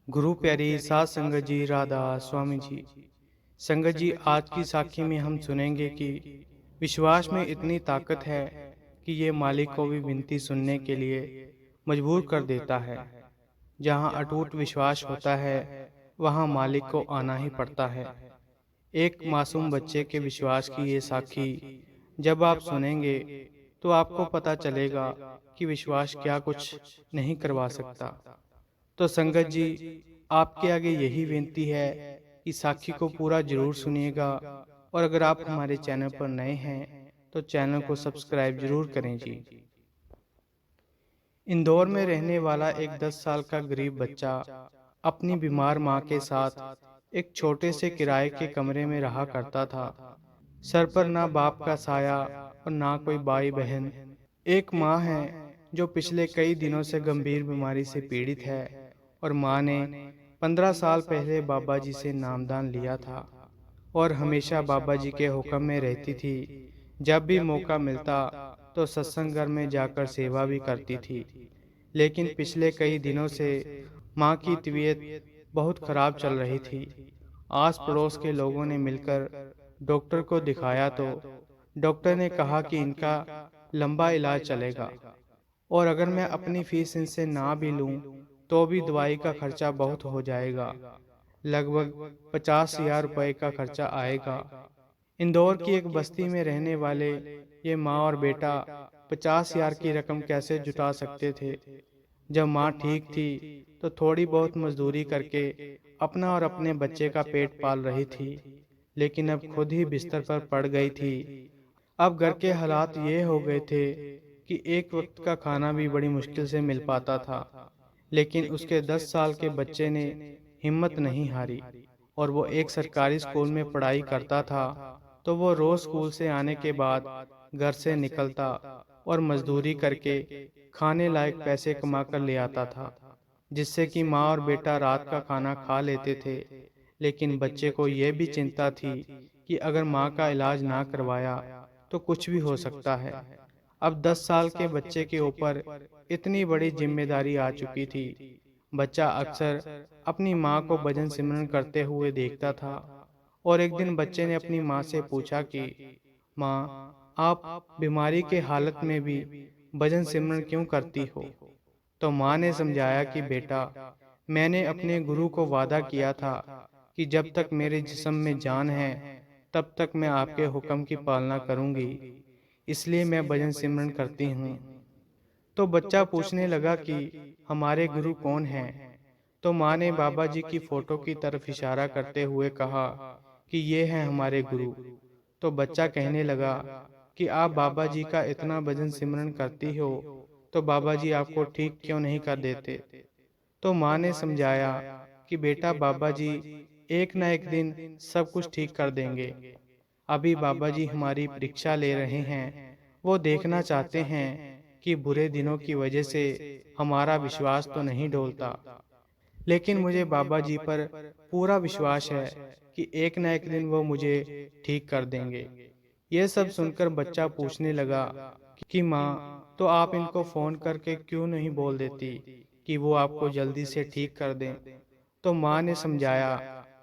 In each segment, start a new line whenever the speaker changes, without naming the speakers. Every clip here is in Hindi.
गुरु प्यारी सात संगत जी, राधा स्वामी जी। संगत जी, आज की साखी में हम सुनेंगे कि विश्वास में इतनी ताकत है कि ये मालिक को भी विनती सुनने के लिए मजबूर कर देता है। जहाँ अटूट विश्वास होता है वहाँ मालिक को आना ही पड़ता है। एक मासूम बच्चे के विश्वास की ये साखी जब आप सुनेंगे तो आपको पता चलेगा कि विश्वास क्या कुछ नहीं करवा सकता। तो संगत जी, आपके आगे यही विनती है कि साखी को पूरा जरूर सुनिएगा, और अगर आप हमारे चैनल पर नए हैं तो चैनल को सब्सक्राइब जरूर करें जी। इंदौर में रहने वाला एक 10 साल का गरीब बच्चा अपनी बीमार मां के साथ एक छोटे से किराए के कमरे में रहा करता था। सर पर ना बाप का साया और ना कोई भाई बहन। एक माँ है जो पिछले कई दिनों से गंभीर बीमारी से पीड़ित है, और माँ ने 15 साल पहले बाबा जी से नामदान लिया था और हमेशा बाबा जी के हुक्म में रहती थी। जब भी मौका मिलता तो सत्संग घर में जाकर सेवा भी करती थी। लेकिन पिछले कई दिनों से माँ की तबीयत बहुत खराब चल रही थी। आस पड़ोस के लोगों ने मिलकर डॉक्टर को दिखाया तो डॉक्टर ने कहा कि इनका लंबा इलाज चलेगा, और अगर मैं अपनी फीस इनसे ना भी लूं तो भी दवाई का खर्चा बहुत हो जाएगा। लगभग 50,000 रुपए का खर्चा आएगा। इंदौर की एक बस्ती में रहने वाले ये माँ और बेटा 50,000 की रकम कैसे जुटा सकते थे। जब माँ ठीक थी तो थोड़ी बहुत मजदूरी करके अपना और अपने बच्चे का पेट पाल रही थी, लेकिन अब खुद ही बिस्तर पर पड़ गई थी। अब घर के हालात ये हो गए थे कि एक वक्त का खाना भी बड़ी मुश्किल से मिल पाता था। लेकिन उसके 10 साल के बच्चे ने हिम्मत नहीं हारी, और वो एक सरकारी स्कूल में पढ़ाई करता था। तो वो रोज स्कूल से आने के बाद घर से निकलता और मजदूरी करके खाने लायक पैसे कमा कर ले आता था, जिससे कि माँ और बेटा रात का खाना खा लेते थे। लेकिन बच्चे को यह भी चिंता थी कि अगर माँ का इलाज ना करवाया तो कुछ भी हो सकता है। अब 10 साल के बच्चे के ऊपर इतनी बड़ी जिम्मेदारी आ चुकी थी। बच्चा अक्सर अपनी माँ को भजन सिमरन करते हुए देखता था, और एक दिन बच्चे ने अपनी माँ से पूछा कि माँ, आप बीमारी के हालत में भी भजन सिमरन क्यों करती हो? तो माँ ने समझाया कि बेटा, मैंने अपने गुरु को वादा किया था कि जब तक मेरे जिस्म में जान है तब तक मैं आपके हुक्म की पालना करूंगी, इसलिए मैं भजन सिमरन करती हूँ। तो बच्चा पूछने लगा कि हमारे गुरु कौन हैं? तो माँ ने बाबा जी की फोटो की तरफ इशारा करते हुए कहा कि ये हैं हमारे गुरु। तो बच्चा कहने लगा कि आप बाबा जी का इतना भजन सिमरन करती हो तो बाबा जी आपको ठीक क्यों नहीं कर देते? तो माँ ने समझाया कि बेटा, बाबा जी एक ना एक दिन सब कुछ ठीक कर देंगे। अभी बाबा जी हमारी परीक्षा ले रहे हैं। वो देखना चाहते हैं कि बुरे दिनों की वजह से हमारा विश्वास तो नहीं डोलता। लेकिन मुझे बाबा जी पर पूरा विश्वास है कि एक न एक दिन वो मुझे ठीक कर देंगे। ये सब सुनकर बच्चा पूछने लगा कि माँ, तो आप इनको फ़ोन करके क्यों नहीं बोल देती कि वो आपको जल्दी से ठीक कर दें? तो माँ ने समझाया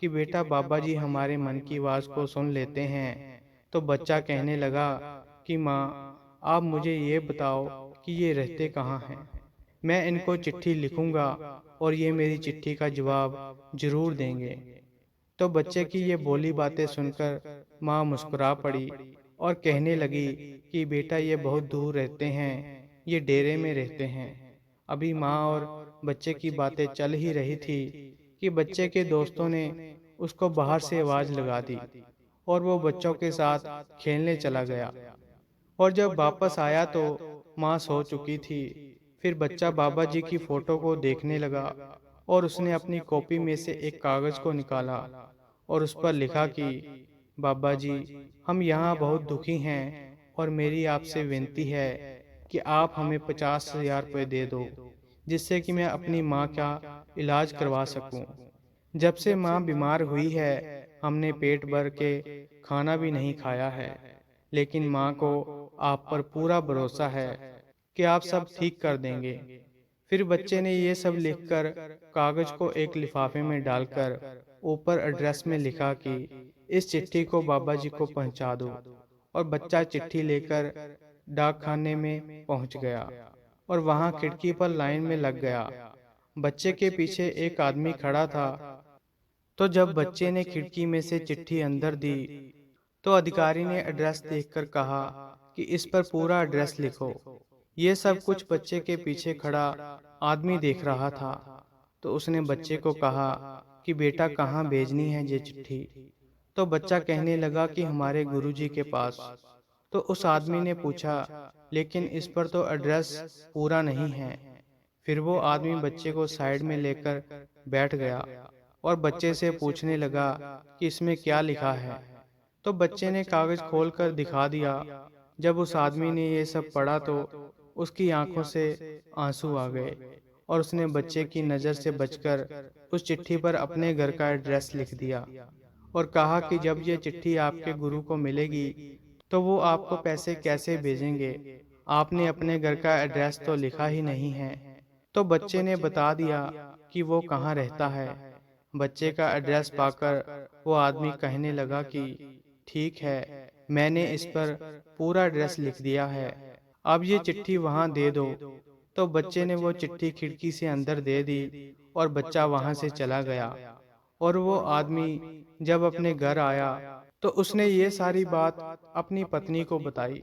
कि बेटा, बाबा जी हमारे मन की आवाज़ को सुन लेते हैं। तो बच्चा कहने लगा कि माँ, आप मुझे ये बताओ कि ये रहते कहाँ हैं? मैं इनको चिट्ठी लिखूंगा और ये मेरी चिट्ठी का जवाब जरूर देंगे। तो बच्चे की ये बोली बातें सुनकर माँ मुस्कुरा पड़ी और कहने लगी कि बेटा, ये बहुत दूर रहते हैं, ये डेरे में रहते हैं। अभी माँ और बच्चे की बातें चल ही रही थी कि बच्चे के दोस्तों ने उसको बाहर से आवाज़ लगा दी, और वो बच्चों के साथ खेलने चला गया। और जब वापस आया तो माँ सो चुकी थी। फिर बच्चा बाबा जी की फोटो को देखने लगा, और उसने अपनी कॉपी में से एक कागज को निकाला और उस पर लिखा कि बाबा जी, हम यहाँ बहुत दुखी हैं, और मेरी आपसे विनती है कि आप हमें 50,000 रुपये दे दो, जिससे कि मैं अपनी माँ का इलाज करवा सकूं। जब से माँ बीमार हुई है हमने पेट भर के खाना भी नहीं खाया है, लेकिन माँ को आप पर पूरा भरोसा है कि आप सब ठीक कर देंगे। फिर बच्चे ने ये सब लिखकर कागज को एक लिफाफे में डालकर ऊपर एड्रेस में लिखा कि इस चिट्ठी को बाबा जी को पहुंचा दो। और बच्चा चिट्ठी लेकर डाक खाने में पहुंच गया और वहां खिड़की पर लाइन में लग गया। बच्चे के पीछे एक आदमी खड़ा था। तो जब बच्चे ने खिड़की में से चिट्ठी अंदर दी तो अधिकारी ने एड्रेस देखकर कहा कि इस पर पूरा एड्रेस लिखो। ये सब कुछ बच्चे के पीछे खड़ा आदमी देख रहा था। तो उसने बच्चे को कहा कि बेटा कहाँ भेजनी है ये चिट्ठी। तो बच्चा कहने लगा कि हमारे गुरुजी के पास। तो उस आदमी ने पूछा लेकिन इस पर तो एड्रेस पूरा नहीं है। फिर वो आदमी बच्चे को साइड में लेकर बैठ गया और बच्चे से पूछने लगा कि इसमें क्या लिखा है। तो बच्चे ने कागज खोलकर दिखा दिया। जब उस आदमी ने ये सब पढ़ा तो उसकी आंखों से आंसू आ गए और उसने बच्चे की नज़र से बचकर उस चिट्ठी पर अपने घर का एड्रेस लिख दिया और कहा कि जब ये चिट्ठी आपके गुरु को मिलेगी तो वो आपको पैसे कैसे भेजेंगे, आपने अपने घर का एड्रेस तो लिखा ही नहीं है। तो बच्चे ने बता दिया कि वो कहाँ रहता है। बच्चे का एड्रेस पाकर वो आदमी कहने लगा कि ठीक है, मैंने इस पर पूरा एड्रेस लिख दिया है, अब ये चिट्ठी वहाँ दे दो। तो बच्चे ने वो चिट्ठी खिड़की से अंदर दे दी और बच्चा वहाँ से चला गया। और वो आदमी जब अपने घर आया तो उसने ये सारी बात अपनी पत्नी को बताई।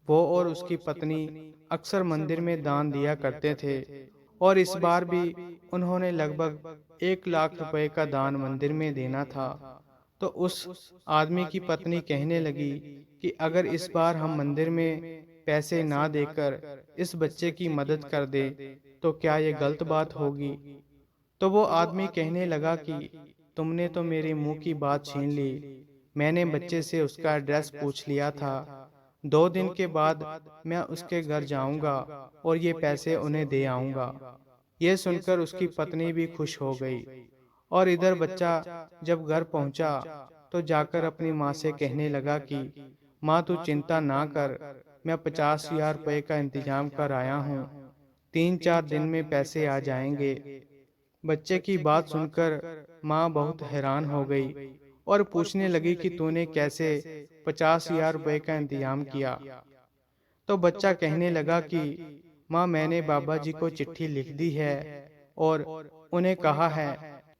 वो और उसकी पत्नी अक्सर मंदिर में दान दिया करते थे और इस बार भी उन्होंने लगभग 1 लाख रुपए का दान मंदिर में देना था। तो उस आदमी की पत्नी कहने लगी कि अगर इस बार हम मंदिर में पैसे ना देकर इस बच्चे की मदद कर दे तो क्या ये गलत बात होगी। तो वो आदमी कहने लगा कि तुमने तो मेरे मुंह की बात छीन ली। मैंने बच्चे से उसका एड्रेस पूछ लिया था। 2 दिन के बाद मैं उसके घर जाऊंगा और ये पैसे उन्हें दे आऊंगा। ये सुनकर उसकी पत्नी भी खुश हो गई। और इधर बच्चा जब घर पहुंचा तो जाकर अपनी माँ से कहने लगा कि माँ तू चिंता ना कर, मैं 50,000 रुपए का इंतजाम कर आया हूँ, 3-4 दिन में पैसे आ जाएंगे। बच्चे की बात सुनकर माँ बहुत हैरान हो गई और पूछने लगी कि तूने कैसे 50,000 रुपए का इंतजाम किया। तो बच्चा कहने लगा कि माँ मैंने बाबा जी को चिट्ठी लिख दी है और उन्हें कहा है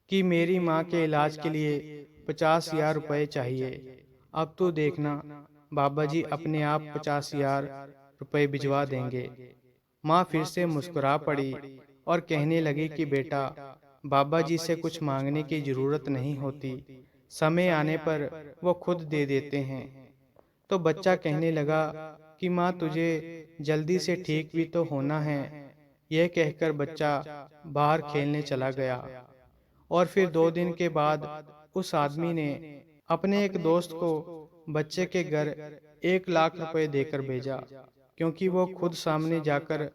कि मेरी माँ के इलाज के लिए 50,000 रुपए चाहिए। अब तू देखना, बाबा जी अपने आप 50,000 रुपए भिजवा देंगे। माँ फिर से मुस्कुरा पड़ी और कहने लगी कि बेटा, बाबा जी से कुछ मांगने की जरूरत नहीं होती, समय आने पर वो खुद दे देते हैं। तो बच्चा कहने लगा कि माँ तुझे जल्दी से ठीक भी तो होना है। यह कहकर बच्चा बाहर खेलने चला गया। और फिर 2 दिन के बाद उस आदमी ने अपने एक दोस्त को बच्चे के घर 1 लाख रुपए देकर भेजा, क्योंकि वो खुद सामने जाकर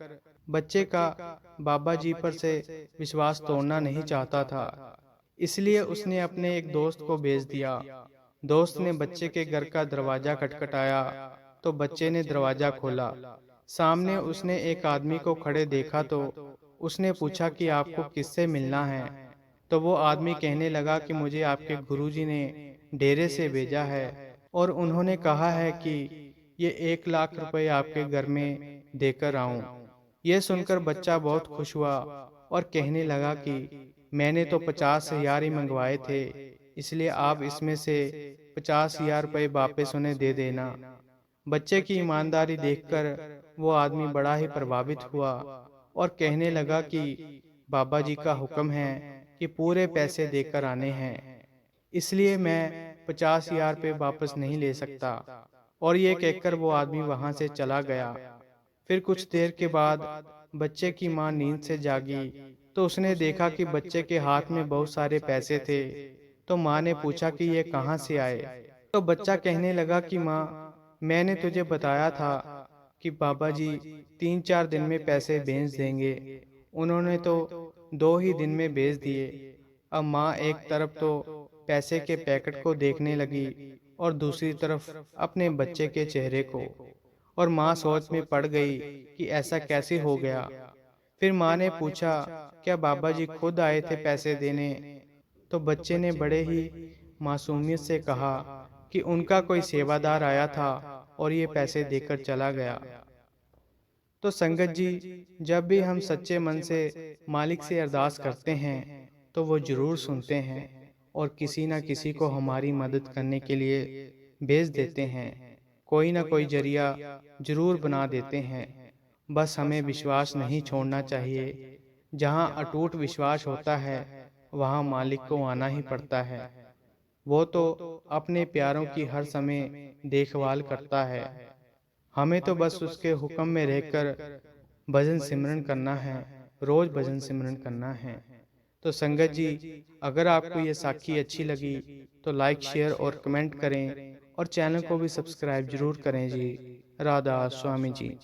बच्चे का बाबा जी पर से विश्वास तोड़ना नहीं चाहता था। इसलिए उसने अपने एक दोस्त को भेज दिया। दोस्त ने बच्चे के घर का दरवाजा खटखटाया तो बच्चे ने दरवाजा खोला। सामने उसने एक आदमी को खड़े देखा तो उसने पूछा कि आपको किससे मिलना है। तो वो आदमी कहने लगा कि मुझे आपके गुरुजी ने डेरे से भेजा है और उन्होंने कहा है कि ये 1 लाख रुपए आपके घर में देकर आऊं। यह सुनकर बच्चा बहुत खुश हुआ और कहने लगा कि मैंने तो 50,000 ही मंगवाए थे, इसलिए आप इसमें से 50,000 रुपए वापस उन्हें दे देना। बच्चे की ईमानदारी देखकर वो आदमी बड़ा ही प्रभावित हुआ और कहने लगा कि बाबा जी का हुक्म है कि पूरे पैसे देकर आने हैं, इसलिए मैं 50,000 रुपये वापस नहीं ले सकता। और ये कहकर वो आदमी वहां से चला गया। फिर कुछ देर के बाद बच्चे की माँ नींद से जागी तो उसने देखा कि बच्चे के हाथ में बहुत सारे पैसे थे। तो माँ ने पूछा कि ये कहाँ से आए। तो बच्चा कहने लगा कि माँ, मैंने तुझे बताया था कि बाबा जी 3-4 दिन में पैसे भेज देंगे। उन्होंने तो 2 ही दिन में भेज दिए। अब माँ एक तरफ तो पैसे के पैकेट को देखने लगी और दूसरी तरफ अपने बच्चे के चेहरे को, और माँ सोच में पड़ गई कि ऐसा कैसे हो गया। फिर माँ ने पूछा, क्या बाबा जी खुद आए थे पैसे देने? तो बच्चे ने बड़े ही मासूमियत से कहा कि उनका कोई सेवादार आया था और ये पैसे देकर चला गया। तो संगत जी, जब भी हम सच्चे मन से मालिक से अरदास करते हैं तो वो ज़रूर सुनते हैं और किसी न किसी को हमारी मदद करने के लिए भेज देते हैं। कोई ना कोई जरिया ज़रूर बना देते हैं। बस हमें विश्वास नहीं छोड़ना चाहिए। जहाँ अटूट विश्वास होता है वहाँ मालिक को आना ही पड़ता है। वो तो अपने प्यारों की हर समय देखभाल करता है। हमें तो बस उसके हुक्म में रहकर भजन सिमरन करना है, रोज भजन सिमरन करना है। तो संगत जी, अगर आपको ये साखी अच्छी लगी तो लाइक, शेयर और कमेंट करें और चैनल को भी सब्सक्राइब जरूर करें जी। राधा स्वामी जी।